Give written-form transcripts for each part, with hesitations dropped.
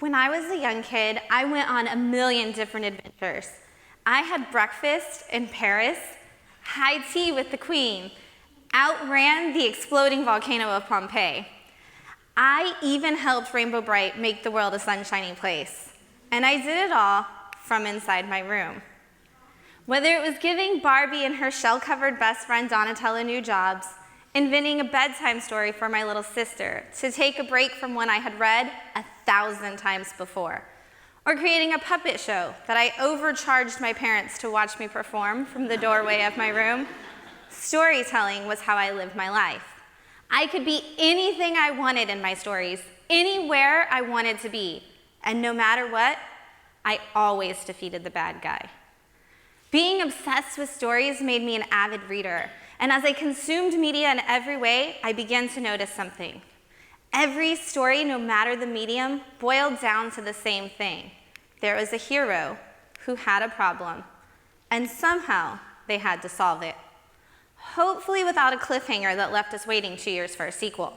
When I was a young kid, I went on a million different adventures. I had breakfast in Paris, high tea with the Queen, outran the exploding volcano of Pompeii. I even helped Rainbow Bright make the world a sunshiny place. And I did it all from inside my room. Whether it was giving Barbie and her shell-covered best friend Donatello new jobs, inventing a bedtime story for my little sister to take a break from one I had read 1,000 times before, or creating a puppet show that I overcharged my parents to watch me perform from the doorway of my room, storytelling was how I lived my life. I could be anything I wanted in my stories, anywhere I wanted to be, and no matter what, I always defeated the bad guy. Being obsessed with stories made me an avid reader, and as I consumed media in every way, I began to notice something. Every story, no matter the medium, boiled down to the same thing. There was a hero who had a problem, and somehow they had to solve it. Hopefully without a cliffhanger that left us waiting 2 years for a sequel.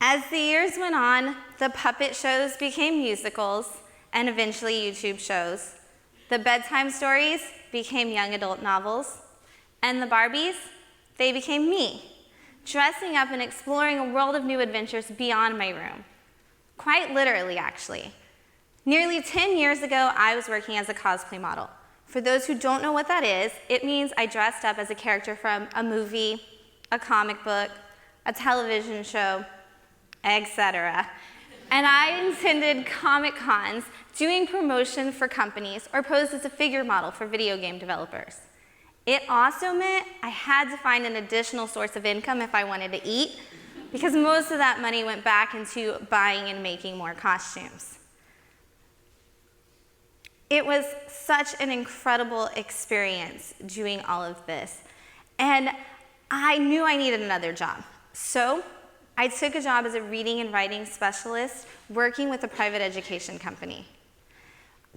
As the years went on, the puppet shows became musicals, and eventually YouTube shows. The bedtime stories became young adult novels, and the Barbies, they became me, dressing up and exploring a world of new adventures beyond my room. Quite literally, actually. Nearly 10 years ago, I was working as a cosplay model. For those who don't know what that is, it means I dressed up as a character from a movie, a comic book, a television show, etc. And I attended Comic Cons, doing promotion for companies, or posed as a figure model for video game developers. It also meant I had to find an additional source of income if I wanted to eat, because most of that money went back into buying and making more costumes. It was such an incredible experience doing all of this, and I knew I needed another job. So I took a job as a reading and writing specialist working with a private education company.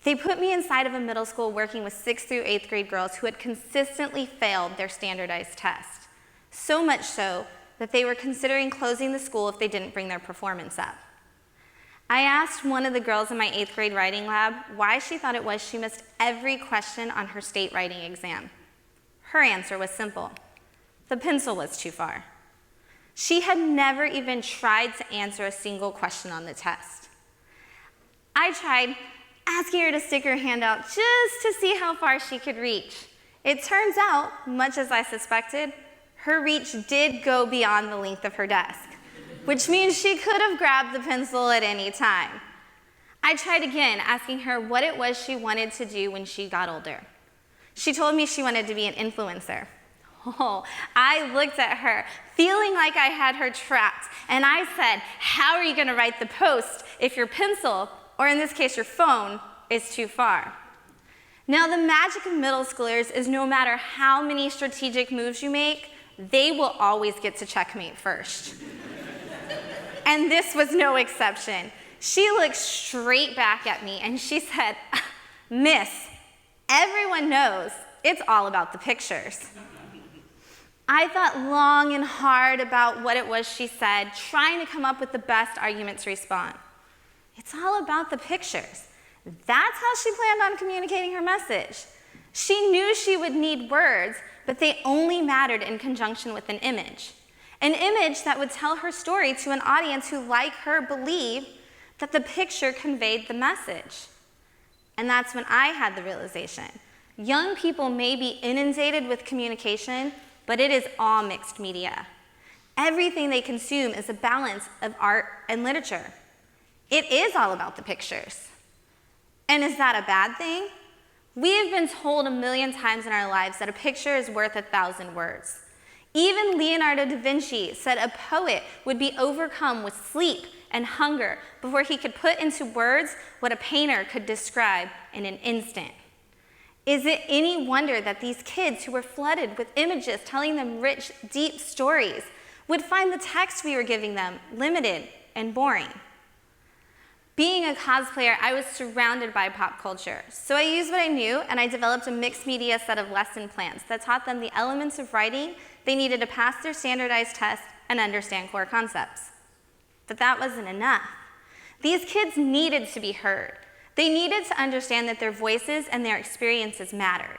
They put me inside of a middle school working with 6th through 8th grade girls who had consistently failed their standardized test. So much so that they were considering closing the school if they didn't bring their performance up. I asked one of the girls in my 8th grade writing lab why she thought it was she missed every question on her state writing exam. Her answer was simple: the pencil was too far. She had never even tried to answer a single question on the test. I tried asking her to stick her hand out just to see how far she could reach. It turns out, much as I suspected, her reach did go beyond the length of her desk, which means she could have grabbed the pencil at any time. I tried again, asking her what it was she wanted to do when she got older. She told me she wanted to be an influencer. Oh, I looked at her, feeling like I had her trapped, and I said, how are you going to write the post if your pencil, or in this case your phone, is too far? Now, the magic of middle schoolers is no matter how many strategic moves you make, they will always get to checkmate first. And this was no exception. She looked straight back at me and she said, "Miss, everyone knows it's all about the pictures." I thought long and hard about what it was she said, trying to come up with the best argument to respond. It's all about the pictures. That's how she planned on communicating her message. She knew she would need words, but they only mattered in conjunction with an image. An image that would tell her story to an audience who, like her, believed that the picture conveyed the message. And that's when I had the realization. Young people may be inundated with communication, but it is all mixed media. Everything they consume is a balance of art and literature. It is all about the pictures. And is that a bad thing? We have been told a million times in our lives that a picture is worth 1,000 words. Even Leonardo da Vinci said a poet would be overcome with sleep and hunger before he could put into words what a painter could describe in an instant. Is it any wonder that these kids who were flooded with images telling them rich, deep stories would find the text we were giving them limited and boring? Being a cosplayer, I was surrounded by pop culture. So I used what I knew, and I developed a mixed media set of lesson plans that taught them the elements of writing they needed to pass their standardized tests and understand core concepts. But that wasn't enough. These kids needed to be heard. They needed to understand that their voices and their experiences mattered.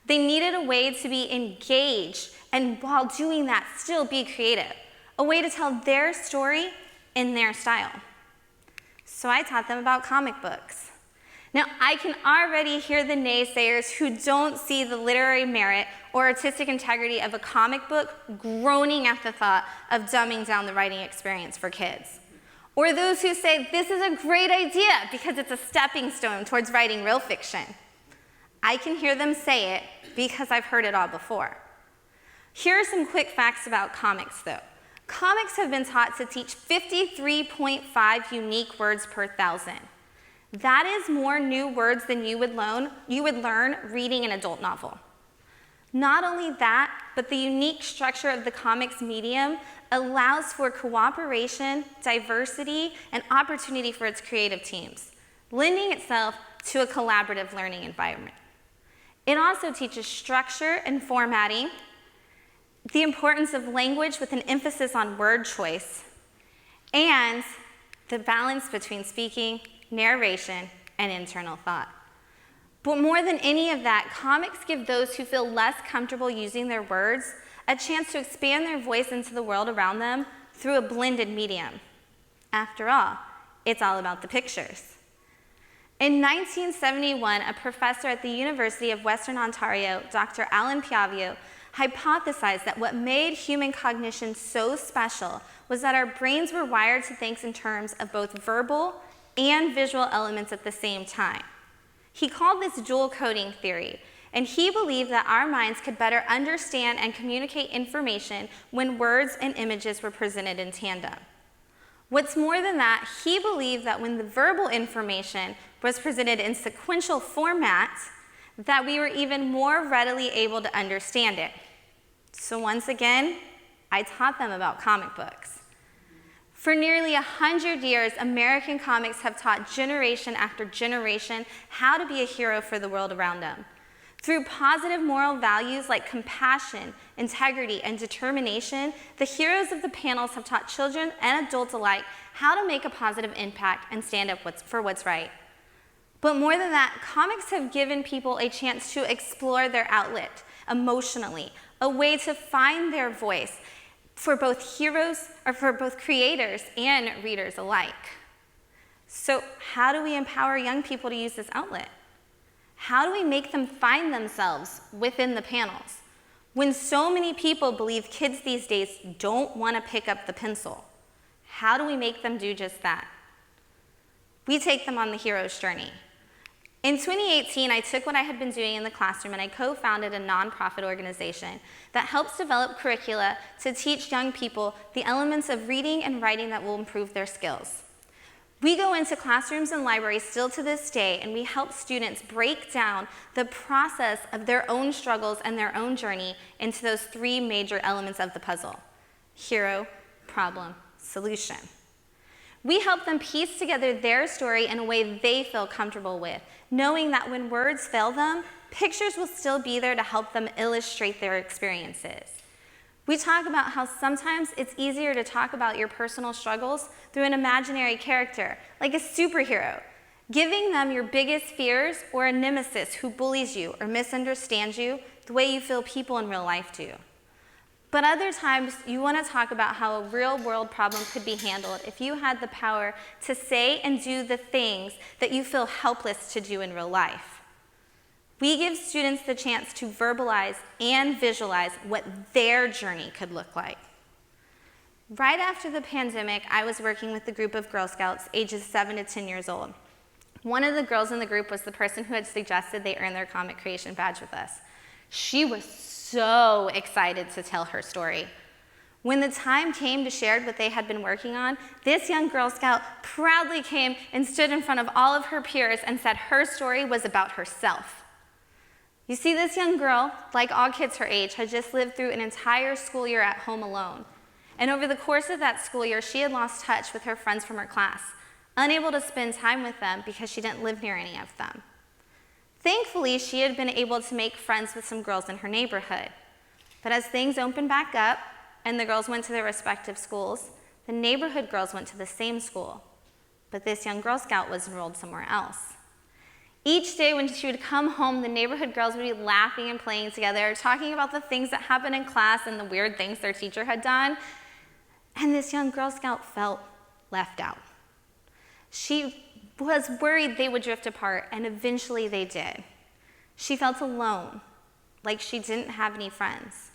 They needed a way to be engaged, and while doing that, still be creative. A way to tell their story in their style. So I taught them about comic books. Now, I can already hear the naysayers who don't see the literary merit or artistic integrity of a comic book groaning at the thought of dumbing down the writing experience for kids. Or those who say, this is a great idea because it's a stepping stone towards writing real fiction. I can hear them say it because I've heard it all before. Here are some quick facts about comics, though. Comics have been taught to teach 53.5 unique words per 1,000. That is more new words than you would learn reading an adult novel. Not only that, but the unique structure of the comics medium allows for cooperation, diversity, and opportunity for its creative teams, lending itself to a collaborative learning environment. It also teaches structure and formatting, the importance of language with an emphasis on word choice, and the balance between speaking, narration, and internal thought. But more than any of that, comics give those who feel less comfortable using their words a chance to expand their voice into the world around them through a blended medium. After all, it's all about the pictures. In 1971, a professor at the University of Western Ontario, Dr. Alan Piavio, hypothesized that what made human cognition so special was that our brains were wired to think in terms of both verbal and visual elements at the same time. He called this dual coding theory, and he believed that our minds could better understand and communicate information when words and images were presented in tandem. What's more than that, he believed that when the verbal information was presented in sequential format, that we were even more readily able to understand it. So once again, I taught them about comic books. For nearly 100 years, American comics have taught generation after generation how to be a hero for the world around them. Through positive moral values like compassion, integrity, and determination, the heroes of the panels have taught children and adults alike how to make a positive impact and stand up for what's right. But more than that, comics have given people a chance to explore their outlet emotionally, a way to find their voice for both creators and readers alike. So how do we empower young people to use this outlet? How do we make them find themselves within the panels? When so many people believe kids these days don't want to pick up the pencil, how do we make them do just that? We take them on the hero's journey. In 2018, I took what I had been doing in the classroom and I co-founded a nonprofit organization that helps develop curricula to teach young people the elements of reading and writing that will improve their skills. We go into classrooms and libraries still to this day, and we help students break down the process of their own struggles and their own journey into those three major elements of the puzzle: hero, problem, solution. We help them piece together their story in a way they feel comfortable with, knowing that when words fail them, pictures will still be there to help them illustrate their experiences. We talk about how sometimes it's easier to talk about your personal struggles through an imaginary character, like a superhero, giving them your biggest fears or a nemesis who bullies you or misunderstands you the way you feel people in real life do. But other times, you want to talk about how a real-world problem could be handled if you had the power to say and do the things that you feel helpless to do in real life. We give students the chance to verbalize and visualize what their journey could look like. Right after the pandemic, I was working with a group of Girl Scouts ages 7 to 10 years old. One of the girls in the group was the person who had suggested they earn their comic creation badge with us. She was so excited to tell her story. When the time came to share what they had been working on, this young Girl Scout proudly came and stood in front of all of her peers and said her story was about herself. You see, this young girl, like all kids her age, had just lived through an entire school year at home alone. And over the course of that school year, she had lost touch with her friends from her class, unable to spend time with them because she didn't live near any of them. Thankfully, she had been able to make friends with some girls in her neighborhood. But as things opened back up and the girls went to their respective schools, the neighborhood girls went to the same school. but this young Girl Scout was enrolled somewhere else. Each day when she would come home, the neighborhood girls would be laughing and playing together, talking about the things that happened in class and the weird things their teacher had done. And this young Girl Scout felt left out. She was worried they would drift apart, and eventually they did. She felt alone, like she didn't have any friends,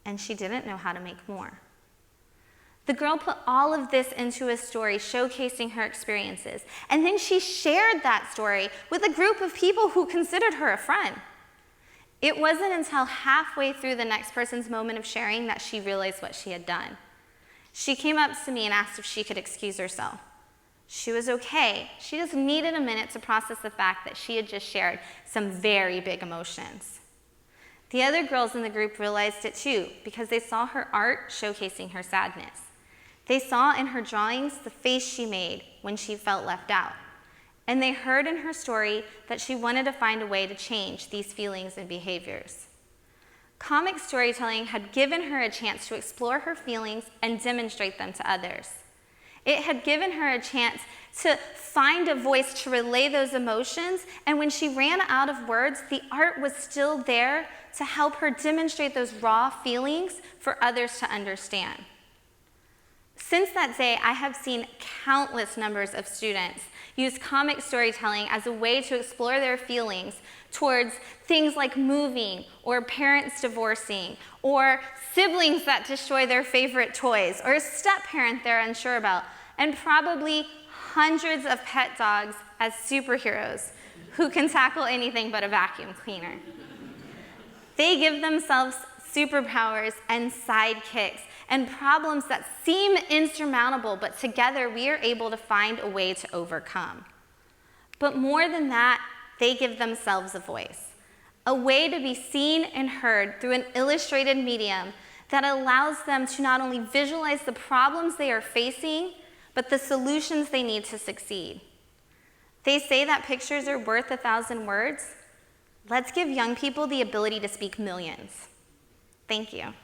and she didn't know how to make more. The girl put all of this into a story showcasing her experiences, and then she shared that story with a group of people who considered her a friend. It wasn't until halfway through the next person's moment of sharing that she realized what she had done. She came up to me and asked if she could excuse herself. She was okay. She just needed a minute to process the fact that she had just shared some very big emotions. The other girls in the group realized it too, because they saw her art showcasing her sadness. They saw in her drawings the face she made when she felt left out. And they heard in her story that she wanted to find a way to change these feelings and behaviors. Comic storytelling had given her a chance to explore her feelings and demonstrate them to others. It had given her a chance to find a voice to relay those emotions, and when she ran out of words, the art was still there to help her demonstrate those raw feelings for others to understand. Since that day, I have seen countless numbers of students use comic storytelling as a way to explore their feelings towards things like moving, or parents divorcing, or siblings that destroy their favorite toys, or a step-parent they're unsure about, and probably hundreds of pet dogs as superheroes who can tackle anything but a vacuum cleaner. They give themselves superpowers and sidekicks and problems that seem insurmountable, but together we are able to find a way to overcome. But more than that, they give themselves a voice, a way to be seen and heard through an illustrated medium that allows them to not only visualize the problems they are facing, but the solutions they need to succeed. They say that pictures are worth 1,000 words. Let's give young people the ability to speak millions. Thank you.